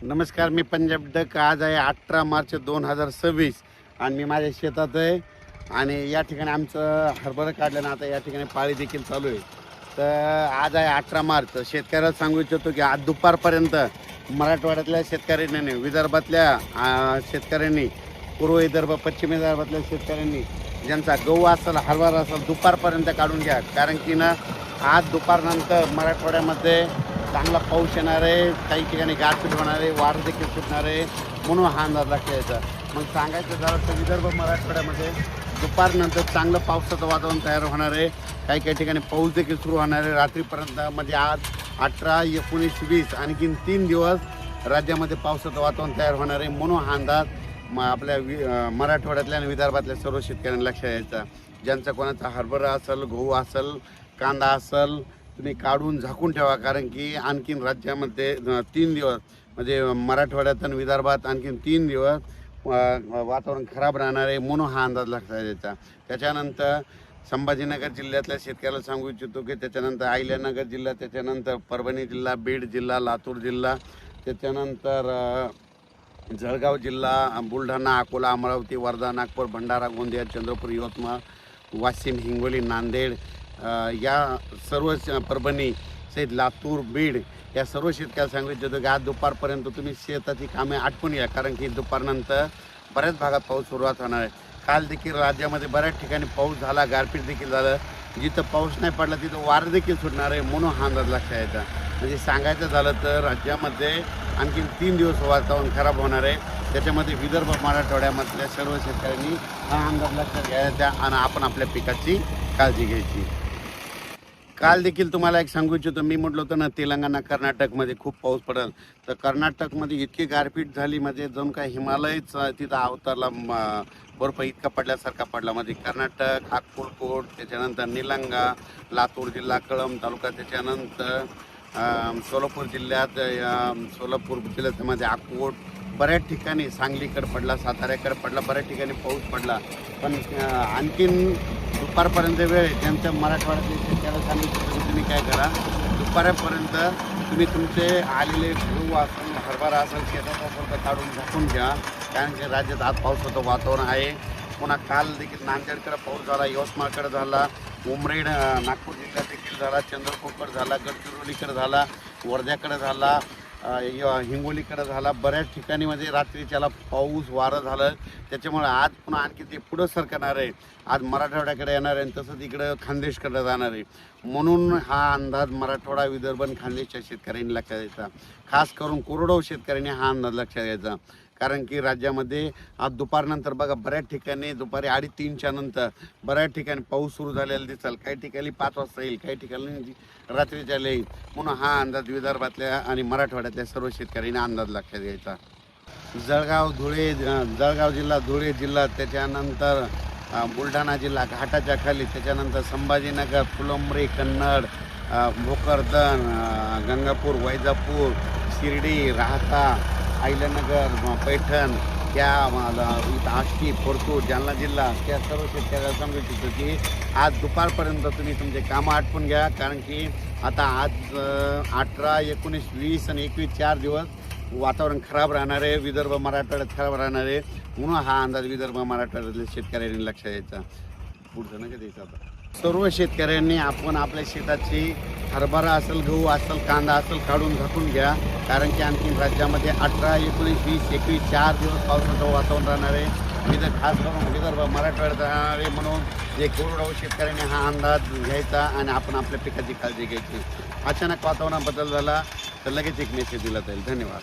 नमस्कार, मी पंजाब डक. आज आहे 18 मार्च 2026 आणि मी माझ्या शेतात आहे आणि या ठिकाणी आमचं हरभरा काढल्यानं आता या ठिकाणी पाळी देखील चालू आहे. तर आज आहे 18 मार्च. शेतकऱ्याला सांगू इच्छितो की आज दुपारपर्यंत मराठवाड्यातल्या शेतकऱ्यांनी, विदर्भातल्या शेतकऱ्यांनी, पूर्व विदर्भ, पश्चिम विदर्भातल्या शेतकऱ्यांनी ज्यांचा गहू असेल, हरभरा असेल, दुपारपर्यंत काढून घ्या. कारण की ना आज दुपारनंतर मराठवाड्यामध्ये चांगला पाऊस येणार आहे, काही ठिकाणी गारपीट होणार आहे, वारं देखील सुटणार आहे, म्हणून हा अंदाज लक्षात यायचा. मग सांगायचं झालं तर विदर्भ मराठवाड्यामध्ये दुपारनंतर चांगलं पावसाचं वातावरण तयार होणार आहे. काही काही ठिकाणी पाऊस देखील सुरू होणार आहे रात्रीपर्यंत. म्हणजे आज 18, 19, 20 आणखीन 3 दिवस राज्यामध्ये पावसाचं वातावरण तयार होणार आहे. म्हणून हा अंदाज आपल्या मराठवाड्यातल्या आणि विदर्भातल्या सर्व शेतकऱ्यांना लक्षात यायचा. ज्यांचा कोणाचा हरभरा असेल, गहू असेल, कांदा असेल, तुम्ही काढून झाकून ठेवा. कारण की आणखीन राज्यामध्ये 3 दिवस म्हणजे मराठवाड्यात आणि विदर्भात आणखीन 3 दिवस वातावरण खराब राहणार आहे. म्हणून हा अंदाज लक्षात यायचा. त्याच्यानंतर संभाजीनगर जिल्ह्यातल्या शेतकऱ्याला सांगू इच्छितो की त्याच्यानंतर अहिल्यानगर जिल्हा, त्याच्यानंतर परभणी जिल्हा, बीड जिल्हा, लातूर जिल्हा, त्याच्यानंतर जळगाव जिल्हा, बुलढाणा, अकोला, अमरावती, वर्धा, नागपूर, भंडारा, गोंदिया, चंद्रपूर, यवतमाळ, वाशिम, हिंगोली, नांदेड, या सर्व परभणी सहित लातूर, बीड या सर्व शेतकऱ्याला सांगू इच्छितो की आज दुपारपर्यंत तुम्ही शेताची कामे आटपून या. कारण की दुपारनंतर बऱ्याच भागात पाऊस सुरुवात होणार आहे. काल देखील राज्यामध्ये बऱ्याच ठिकाणी पाऊस झाला, गारपीट देखील झालं. जिथं पाऊस नाही पडला तिथं वारं देखील सुटणार आहे. म्हणून हा अंदाज लक्षात यायचा. म्हणजे सांगायचं झालं तर राज्यामध्ये आणखीन 3 दिवस वातावरण खराब होणार आहे. त्याच्यामध्ये विदर्भ मराठवाड्यामधल्या सर्व शेतकऱ्यांनी हा अंदाज लक्षात घ्यायचा आणि आपण आपल्या पिकाची काळजी घ्यायची. काल देखील तुम्हाला एक सांगू इच्छितो, मी म्हटलं होतं ना तेलंगणा, कर्नाटकमध्ये खूप पाऊस पडेल. तर कर्नाटकमध्ये इतकी गारपीट झाली म्हणजे जणू काय हिमालयच तिथं अवतरला, बर्फ इतका पडल्यासारखा पडला. म्हणजे कर्नाटक, अक्कलकोट, त्याच्यानंतर निलंगा, लातूर जिल्हा, कळंब तालुका, त्याच्यानंतर सोलापूर जिल्ह्यात, सोलापूर जिल्ह्यामध्ये अक्कोट, बऱ्याच ठिकाणी सांगलीकडे पडला, साताऱ्याकडे पडला, बऱ्याच ठिकाणी पाऊस पडला. पण आणखीन दुपारपर्यंत वेळ आहे. त्यांच्या मराठवाड्यातले शेतकऱ्याला सांगितलं तुम्ही काय करा, दुपारपर्यंत तुम्ही तुमचे आलेले गहू असेल, हरभरा असेल, शेतात असेल तर काढून झाकून घ्या. कारण की राज्यात आज पावसाचं वातावरण आहे. पुन्हा काल देखील नांदेडकडे पाऊस झाला, यवतमाळकडे झाला, उमरेड नागपूर जिल्ह्यात देखील झाला, चंद्रपूरकडे झाला, गडचिरोलीकडे झाला, वर्ध्याकडे झाला, हिंगोलीकडे झाला. बऱ्याच ठिकाणी म्हणजे रात्रीच्याला पाऊस वारं झालं. त्याच्यामुळे आज पुन्हा आणखी ते पुढं सरकणार आहे. आज मराठवाड्याकडे येणार आहे आणि तसंच इकडं खानदेशकडे जाणार आहे. म्हणून हा अंदाज मराठवाडा, विदर्भ आणि खानदेशच्या शेतकऱ्यांनी लक्षात घ्यायचा. खास करून कोरडवाहू शेतकऱ्यांनी हा अंदाज लक्षात घ्यायचा. कारण की राज्यामध्ये आज दुपारनंतर बघा बऱ्याच ठिकाणी दुपारी 2:30च्या नंतर बऱ्याच ठिकाणी पाऊस सुरू झालेला दिसेल. काही ठिकाणी 5 वाजता येईल, काही ठिकाणी रात्रीच्या येईल. म्हणून हा अंदाज विदर्भातल्या आणि मराठवाड्यातल्या सर्व शेतकऱ्यांनी अंदाज लक्षात घ्यायचा. जळगाव जिल्हा, धुळे जिल्हा, त्याच्यानंतर बुलढाणा जिल्हा घाटाच्या खाली, त्याच्यानंतर संभाजीनगर, फुलंब्री, कन्नड, भोकरदन, गंगापूर, वैजापूर, शिर्डी, राहता, अहिल्यानगर, पैठण, त्या आष्टी, फोरतूर, जालना जिल्हा, त्या सर्व शेतकऱ्याला सांगू इच्छितो की आज दुपारपर्यंत तुम्ही तुमचे कामं आटपून घ्या. कारण की आता आज 18, 19, 20 आणि 21 4 दिवस वातावरण खराब राहणार आहे. विदर्भ मराठवाड्यात खराब राहणार आहे. म्हणून हा अंदाज विदर्भ मराठवाड्यातल्या शेतकऱ्यांनी लक्षात द्यायचा. पुढचं नाही का द्यायचं. आता सर्व शेतकऱ्यांनी आपण आपल्या शेताची हरभरा असेल, गहू असेल, कांदा असेल काढून झाकून घ्या. कारण की आणखी राज्यामध्ये 18, 19, 20, 21 4 दिवस पावसाचं वातावरण राहणार आहे. खास करून विदर्भ मराठवाड्यात राहणार आहे. म्हणून जे कोरडवाहू शेतकऱ्यांनी हा अंदाज घ्यायचा आणि आपण आपल्या पिकाची काळजी घ्यायची. अचानक वातावरणात बदल झाला तर लगेच एक मेसेज दिला जाईल. धन्यवाद.